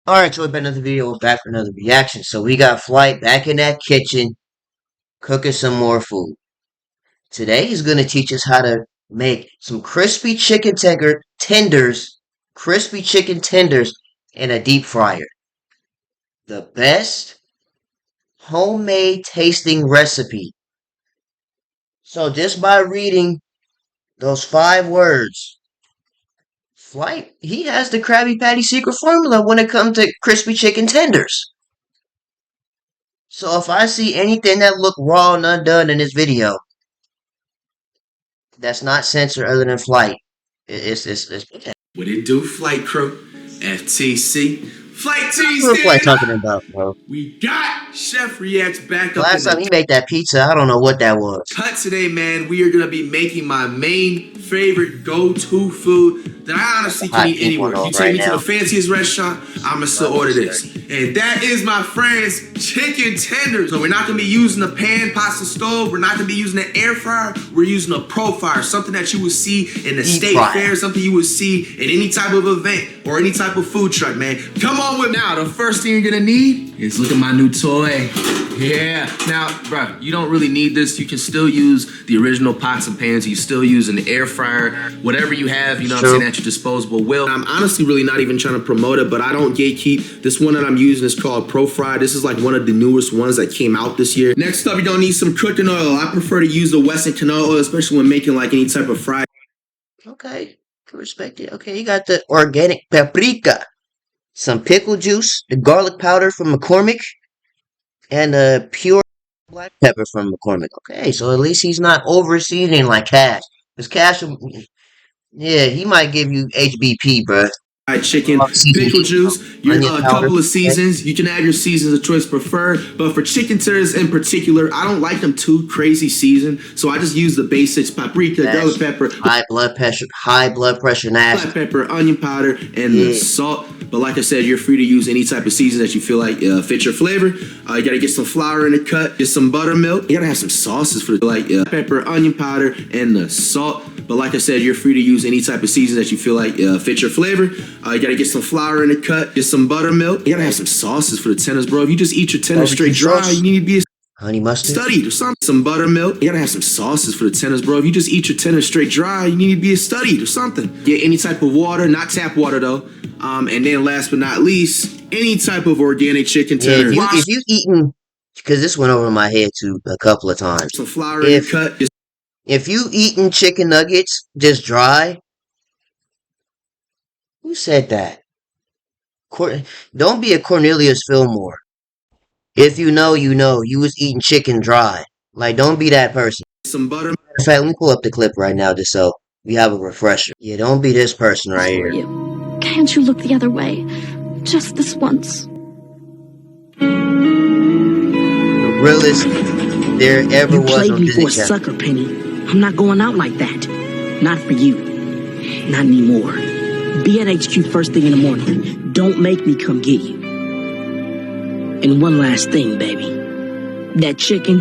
Alright, so we've been another video. We're back for another reaction. So we got Flight back in that kitchen cooking some more food. Today he's going to teach us how to make some crispy chicken tenders in a deep fryer. The best homemade tasting recipe. So just by reading those 5 words, Flight, he has the Krabby Patty secret formula when it comes to crispy chicken tenders. So if I see anything that look raw and undone in this video, that's not censored other than Flight. It's What it do, Flight Crew? FTC. Flight T, what Flight stand talking up! about, bro. We got Chef Reacts back up Last in time he the made that pizza, I don't know what that was. cut today, man. We are going to be making my main favorite go-to food that I honestly can eat anywhere. You take me to the fanciest restaurant, I'm going to still order this. And that is, my friends, chicken tenders. So we're not going to be using a pan pasta stove. We're not going to be using an air fryer. We're using a pro fryer, something that you would see in the state fair, something you would see in any type of event or any type of food truck, man. Come on with me. Now, the first thing you're going to need is look at my new toy. Yeah. Now, bro, you don't really need this. You can still use the original pots and pans. You still use an air fryer, whatever you have, you know what I'm saying, at your disposable will. I'm honestly really not even trying to promote it, but I don't gatekeep. This one that I'm using is called Pro Fry. This is like one of the newest ones that came out this year. Next up, you're gonna need some cooking oil. I prefer to use the Western canola oil, especially when making like any type of fry. Okay, can respect it. Okay, you got the organic paprika, some pickle juice, the garlic powder from McCormick, and the pure black pepper from McCormick. Okay, so at least he's not over seasoning like Cash. Because Cash, yeah, he might give you HBP, bro. Chicken, pickle juice, your couple of seasons. You can add your seasons of choice preferred, but for chicken tenders in particular, I don't like them too crazy seasoned, so I just use the basics: paprika, garlic pepper, high blood pressure, nasty. Black pepper, onion powder, and the salt. But like I said, you're free to use any type of season that you feel like fits your flavor. You gotta get some flour in the cut, get some buttermilk. You gotta have some sauces for the pepper, onion powder, and the salt. But like I said, you're free to use any type of season that you feel like fits your flavor. You gotta get some flour in the cut, get some buttermilk. You gotta have some sauces for the tenders, bro. If you just eat your tenders straight dry, you need to be honey mustard, studied or something. Some buttermilk. You gotta have some sauces for the tenders, bro. If you just eat your tenders straight dry, you need to be studied or something. Get any type of water, not tap water though. And then last but not least, any type of organic chicken tender. If you eating, because this went over my head too a couple of times. Some flour in the cut. If you eating chicken nuggets just dry, who said that? Don't be a Cornelius Fillmore. If you know, you know. You was eating chicken dry. Like, don't be that person. Some butter. In fact, let me pull up the clip right now just so we have a refresher. Yeah, don't be this person right here. Can't you look the other way? Just this once. The realest there ever was on Disney Channel. You played me for a sucker, Penny. I'm not going out like that. Not for you. Not anymore. Be at HQ first thing in the morning. Don't make me come get you. And one last thing, baby. That chicken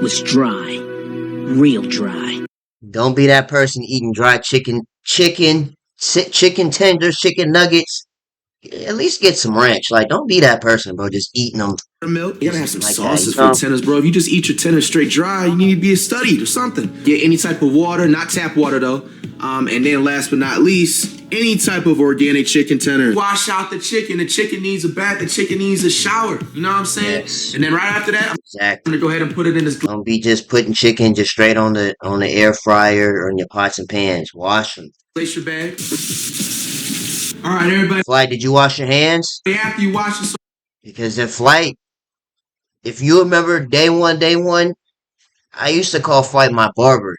was dry. Real dry. Don't be that person eating dry chicken tenders, chicken nuggets. At least get some ranch. Like, don't be that person, bro. Just eating them. Milk. You gotta have some sauces for the tenders, bro. If you just eat your tenders straight dry, you need to be studied or something. Get any type of water, not tap water though. And then last but not least, any type of organic chicken tender. Wash out the chicken. The chicken needs a bath. The chicken needs a shower. You know what I'm saying? Yes. And then right after that, I'm gonna go ahead and put it in this. Don't be just putting chicken just straight on the air fryer or in your pots and pans. Wash them. Place your bag. All right, everybody. Flight, did you wash your hands? After you wash your. Because if Flight, if you remember day one, I used to call Flight my barber.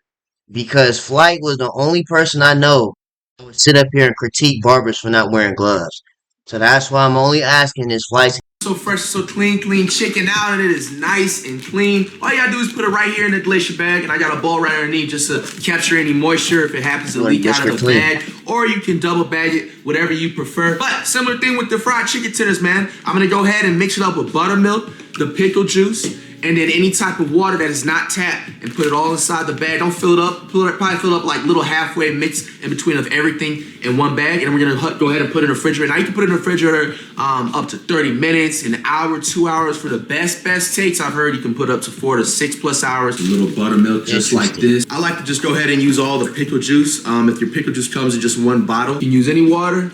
Because Flight was the only person I know who would sit up here and critique barbers for not wearing gloves. So that's why I'm only asking this Flight. So fresh, so clean chicken out, and it is nice and clean. All you gotta do is put it right here in the glacier bag, and I got a bowl right underneath just to capture any moisture if it happens to leak out of the bag. Or you can double bag it, whatever you prefer. But similar thing with the fried chicken tenders, man. I'm gonna go ahead and mix it up with buttermilk, the pickle juice, and then any type of water that is not tapped, and put it all inside the bag. Don't fill it up. Probably fill it up like little halfway mix in between of everything in one bag. And we're gonna go ahead and put it in the refrigerator. Now you can put it in the refrigerator up to 30 minutes, an hour, 2 hours for the best takes. I've heard you can put up to 4 to 6 plus hours. A little buttermilk just like this. I like to just go ahead and use all the pickle juice. If your pickle juice comes in just one bottle, you can use any water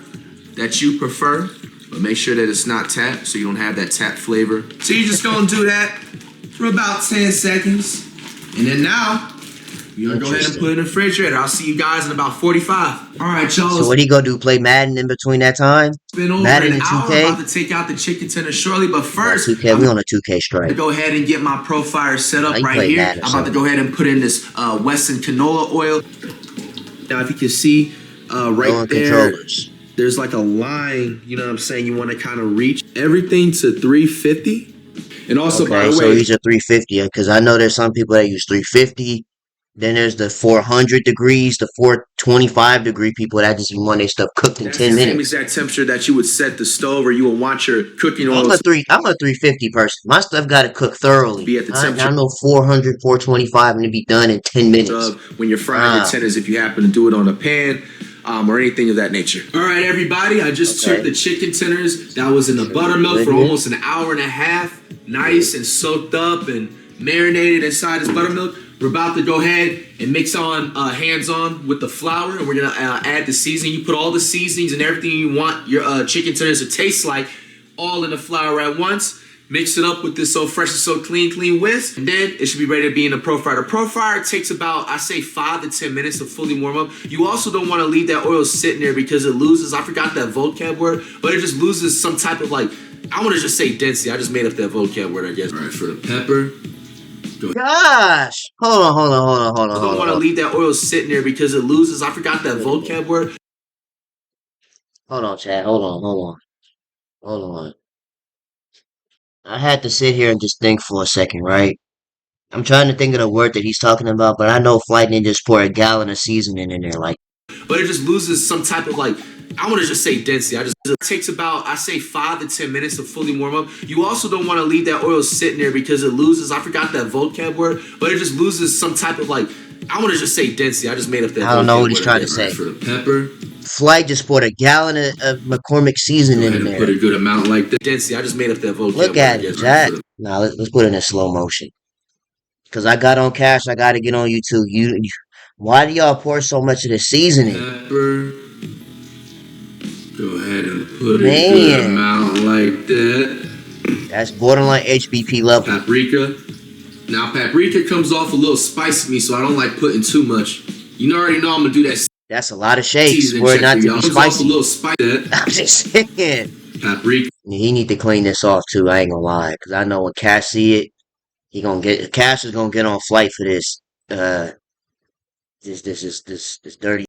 that you prefer, but make sure that it's not tapped so you don't have that tapped flavor. So you're just gonna do that for about 10 seconds. And then now, we're gonna go ahead and put it in the refrigerator. I'll see you guys in about 45. All right, y'all. So what are you gonna do? Play Madden in between that time? It's been over Madden an and hour. 2K? I'm about to take out the chicken tender shortly, but first, 2K, we on a 2K strike. go ahead and get my ProFryer set up right here. Madden, I'm about to go ahead and put in this Wesson canola oil. Now, if you can see right there, there's like a line, you know what I'm saying, you want to kind of reach everything to 350. And also, by the way, so these are 350, because I know there's some people that use 350. Then there's the 400 degrees, the 425 degree people that just want their stuff cooked in 10 minutes. Same exact temperature that you would set the stove, or you would want your cooking oil. I'm a 350 person. My stuff got to cook thoroughly. Be at the temperature. I know 400, 425, and to be done in 10 minutes. When you're frying your tenders, if you happen to do it on a pan, or anything of that nature. All right, everybody, I just took the chicken tenders that was in the buttermilk for almost an hour and a half, nice and soaked up and marinated inside this buttermilk. We're about to go ahead and mix on hands-on with the flour, and we're gonna add the seasoning. You put all the seasonings and everything you want your chicken tenders to taste like all in the flour at once. Mix it up with this So Fresh and So Clean whisk, and then it should be ready to be in the ProFryer. The ProFryer takes about, I say, 5 to 10 minutes to fully warm up. You also don't want to leave that oil sitting there because it loses, I forgot that vocab word, but it just loses some type of like, I want to just say density. I just made up that vocab word, I guess. All right, for the pepper. Gosh! Hold on. I don't want to leave that oil sitting there because it loses, I forgot that vocab word. Hold on, Chad. Hold on. I had to sit here and just think for a second, right? I'm trying to think of the word that he's talking about, but I know Flight Ninjas pour a gallon of seasoning in there, like. But it just loses some type of like, I want to just say density. It takes about, I say, 5 to 10 minutes to fully warm up. You also don't want to leave that oil sitting there because it loses, I forgot that vocab word, but it just loses some type of like, I want to just say density. I just made up that. I don't know what he's trying to say. For the pepper. Flight just poured a gallon of McCormick seasoning in there. Put a good amount like that. Density. I just made up that vocab. Look at it, Jack. Now let's put it in slow motion. Cause I got on Cash, I got to get on YouTube. Why do y'all pour so much of the seasoning? Pepper. Go ahead and put a good amount like that. That's borderline HBP level. Paprika. Now paprika comes off a little spicy to me, so I don't like putting too much. You already know I'm gonna do that. That's a lot of shakes for it not to be spicy. A little spicy. I'm just saying. Paprika. He need to clean this off too. I ain't gonna lie, cause I know when Cash see it, Cash is gonna get on Flight for this. This dirty.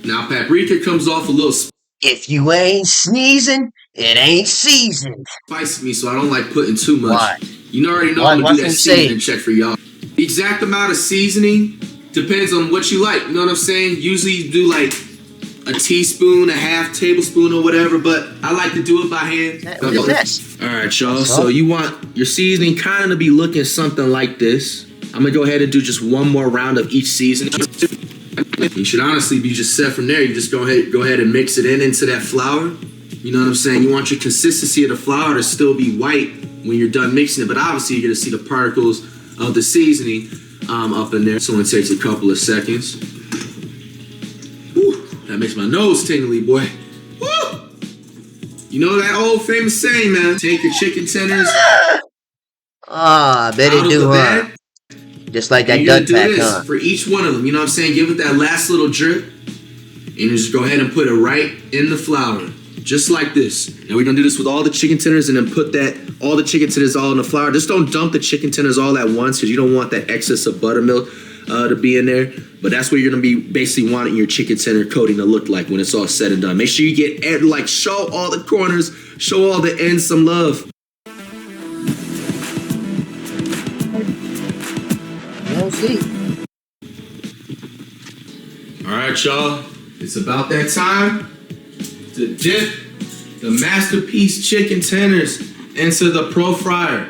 Now paprika comes off a little. If you ain't sneezing, it ain't seasoned. Spicy me, so I don't like putting too much. Why? You already know I'm gonna do that seasoning check for y'all. The exact amount of seasoning depends on what you like. You know what I'm saying? Usually you do like a teaspoon, a half tablespoon, or whatever, but I like to do it by hand. Look at this. All right, y'all. So you want your seasoning kind of to be looking something like this. I'm gonna go ahead and do just one more round of each seasoning. You should honestly be just set from there. You just go ahead and mix it into that flour. You know what I'm saying? You want your consistency of the flour to still be white when you're done mixing it, but obviously you're gonna see the particles of the seasoning up in there. So it takes a couple of seconds. Whew, that makes my nose tingly, boy. Woo! You know that old famous saying, man. Take your chicken tenders. I bet it do, huh? Just like that gut pack, huh? For each one of them, you know what I'm saying? Give it that last little drip. And just go ahead and put it right in the flour. Just like this. Now we're gonna do this with all the chicken tenders and then put all the chicken tenders all in the flour. Just don't dump the chicken tenders all at once because you don't want that excess of buttermilk to be in there. But that's what you're gonna be basically wanting your chicken tender coating to look like when it's all said and done. Make sure you get, show all the corners, show all the ends some love. See. All right, y'all. It's about that time to dip the masterpiece chicken tenders into the ProFryer.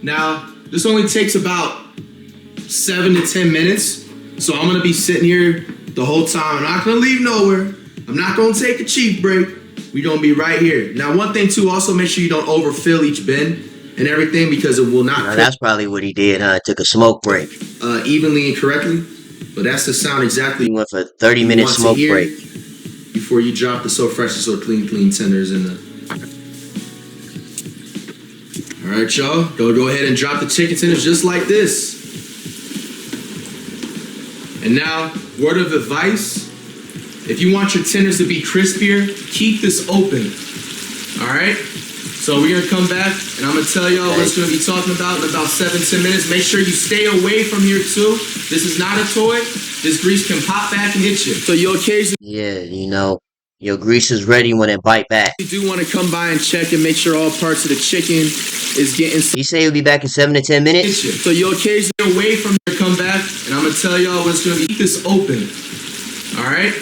Now, this only takes about 7 to 10 minutes. So I'm gonna be sitting here the whole time. I'm not gonna leave nowhere. I'm not gonna take a cheap break. We're gonna be right here. Now, one thing too, also make sure you don't overfill each bin and everything because it will not. That's probably what he did, huh? Took a smoke break. Evenly and correctly. But that's the sound exactly. He went for a 30-minute smoke break. Before you drop the So Fresh and So Clean tenders in the. All right, y'all. Go ahead and drop the chicken tenders just like this. And now, word of advice. If you want your tenders to be crispier, keep this open. All right? So we're gonna come back and I'm gonna tell y'all what it's gonna be talking about in about 7-10 minutes. Make sure you stay away from here too. This is not a toy. This grease can pop back and hit you. So you'll occasionally, yeah, you know, your grease is ready when it bite back. You do want to come by and check and make sure all parts of the chicken is getting. You say he'll be back in 7 to 10 minutes? So you'll occasionally away from here, come back and I'm gonna tell y'all what it's gonna be. Keep this open. All right?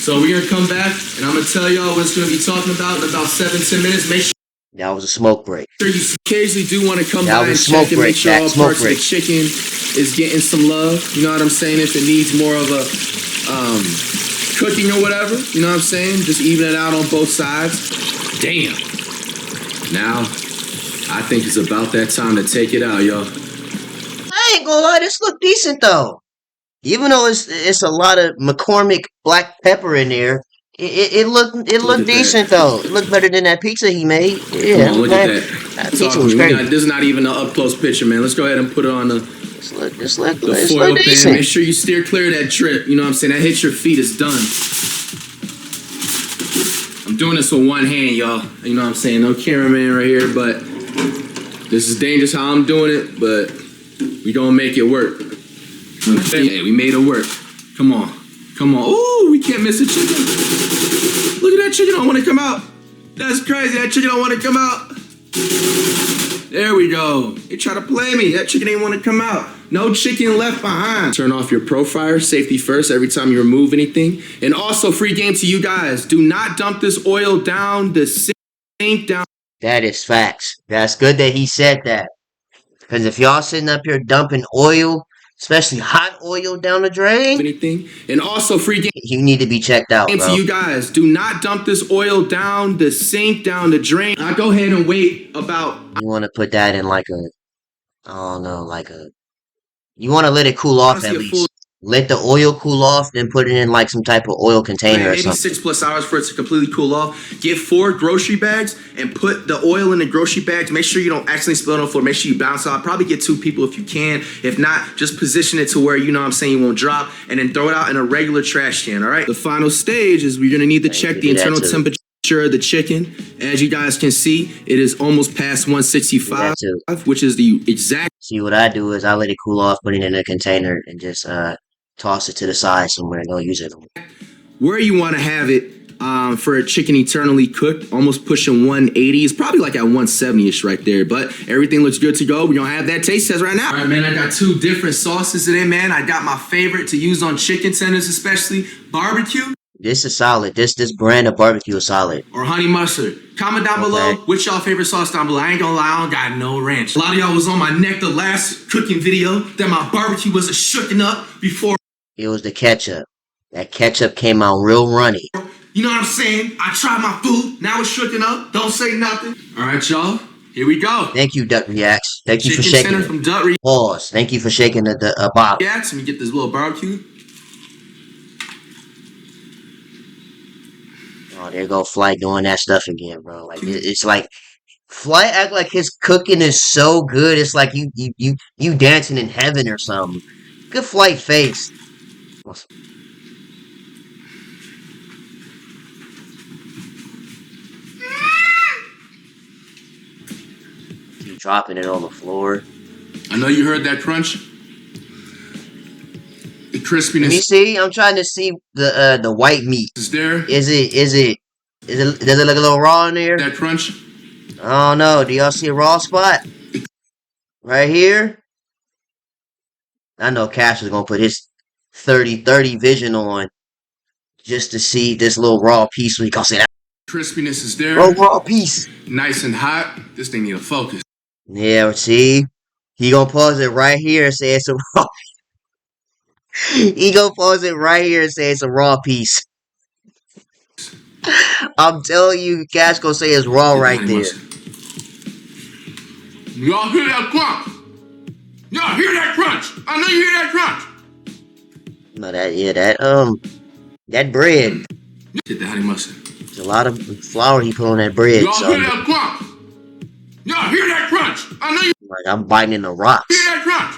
So we're gonna come back and I'm gonna tell y'all what it's gonna be talking about in about 7-10 minutes. Make sure. That was a smoke break. You occasionally do want to come by and check and make sure all parts of the chicken is getting some love. You know what I'm saying? If it needs more of a cooking or whatever, you know what I'm saying? Just even it out on both sides. Damn. Now, I think it's about that time to take it out, y'all. I ain't gonna lie, this look decent though. Even though it's a lot of McCormick black pepper in there. It looked decent though. It looked better than that pizza he made. Yeah, come on, look at that. That pizza was great. This is not even an up close picture, man. Let's go ahead and put it on the foil pan. Make sure you steer clear of that drip. You know what I'm saying? That hits your feet. It's done. I'm doing this with one hand, y'all. You know what I'm saying? No cameraman right here, but this is dangerous how I'm doing it, but we gonna make it work. Hey, we made it work. Come on. Come on. Ooh, we can't miss a chicken. Look at that chicken don't want to come out. That's crazy. That chicken don't want to come out. There we go. They try to play me. That chicken ain't want to come out. No chicken left behind. Turn off your Pro Fryer, safety first, every time you remove anything. And also, free game to you guys. Do not dump this oil down the sink down. That is facts. That's good that he said that. Because if y'all sitting up here dumping oil, especially hot oil down the drain. Anything. And also free game. You need to be checked out, bro. To you guys, do not dump this oil down the sink, down the drain. I go ahead and wait about. You want to put that in like a, I don't know, like a. You want to let it cool off at least. Let the oil cool off, then put it in like some type of oil container or something. Maybe 6+ hours for it to completely cool off. Get 4 grocery bags and put the oil in the grocery bags. Make sure you don't accidentally spill it on the floor. Make sure you bounce out. Probably get 2 people if you can. If not, just position it to where you know what I'm saying you won't drop, and then throw it out in a regular trash can. All right. The final stage is we're gonna need to check the internal temperature of the chicken. As you guys can see, it is almost past 165, which is the exact. See, what I do is I let it cool off, put it in a container, and just toss it to the side somewhere and go use it. Where you want to have it for a chicken eternally cooked, almost pushing 180. It's probably like at 170-ish right there, but everything looks good to go. We're going to have that taste test right now. All right, man, I got 2 different sauces today, man. I got my favorite to use on chicken tenders, especially barbecue. This is solid. This brand of barbecue is solid. Or honey mustard. Comment down below which y'all favorite sauce down below. I ain't gonna lie, I don't got no ranch. A lot of y'all was on my neck the last cooking video that my barbecue was shooken up before. It was the ketchup. That ketchup came out real runny. You know what I'm saying? I tried my food. Now it's shooken up. Don't say nothing. All right, y'all. Here we go. Thank you, Duck Reacts. Thank you for shaking it. From Duck Reacts. Pause. Thank you for shaking the bottle. Let me get this little barbecue. Oh, there go Fly doing that stuff again, bro. Like it's like Fly act like his cooking is so good. It's like you dancing in heaven or something. Good Flight face. You dropping it on the floor. I know you heard that crunch. The crispiness. Let me see. I'm trying to see the white meat. Is there? Does it look a little raw in there? That crunch? I don't know. Do y'all see a raw spot? Right here? I know Cash is gonna put his 30/30 vision on just to see this little raw piece. We can say that. Crispiness is there. Raw piece. Nice and hot. This thing need a focus. Yeah, see? He gonna pause it right here and say it's a raw. He gonna pause it right here and say it's a raw piece. I'm telling you, Cash gonna say it's raw Get the right honey there. mustard. Y'all hear that crunch? Y'all hear that crunch? I know you hear that crunch. No, that bread. Get the honey mustard. There's a lot of flour he put on that bread. Y'all So hear that crunch? Y'all hear that crunch? I know you like I'm biting in the rocks. hear that crunch.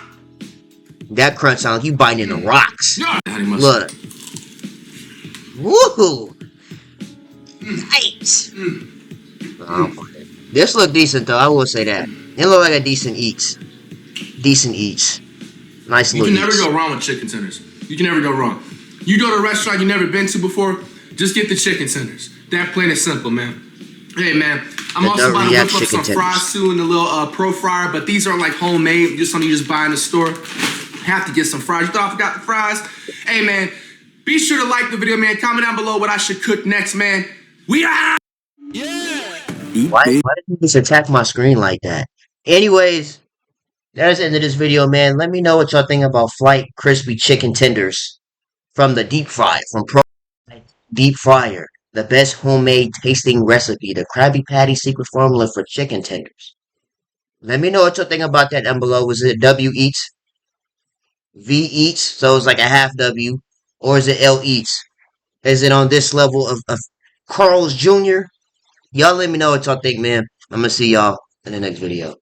That crunch sounds like you biting in the rocks. Y'all honey mustard. Look. Woohoo! Nice. This look decent though, I will say that. It look like a decent eats. Decent eats. Nice You little can never eats. go wrong with chicken tenders. You can never go wrong. You go to a restaurant you've never been to before, just get the chicken tenders. That plain and simple, man. Hey, man, I'm also about to whip up some fries too in the little pro fryer, but these are like homemade, just something you just buy in the store. Have to get some fries. You thought I forgot the fries? Hey, man, be sure to like the video, man. Comment down below what I should cook next, man. We are. Why did you just attack my screen like that? Anyways, that's the end of this video, man. Let me know what y'all think about Flight Crispy Chicken Tenders from the deep fry, from Pro Deep Fryer. The best homemade tasting recipe, the Krabby Patty secret formula for chicken tenders. Let me know what y'all think about that down below. Was it W eats? V eats? So it's like a half W. Or is it L eats? Is it on this level of Carl's Jr.? Y'all let me know what y'all think, man. I'm gonna see y'all in the next video.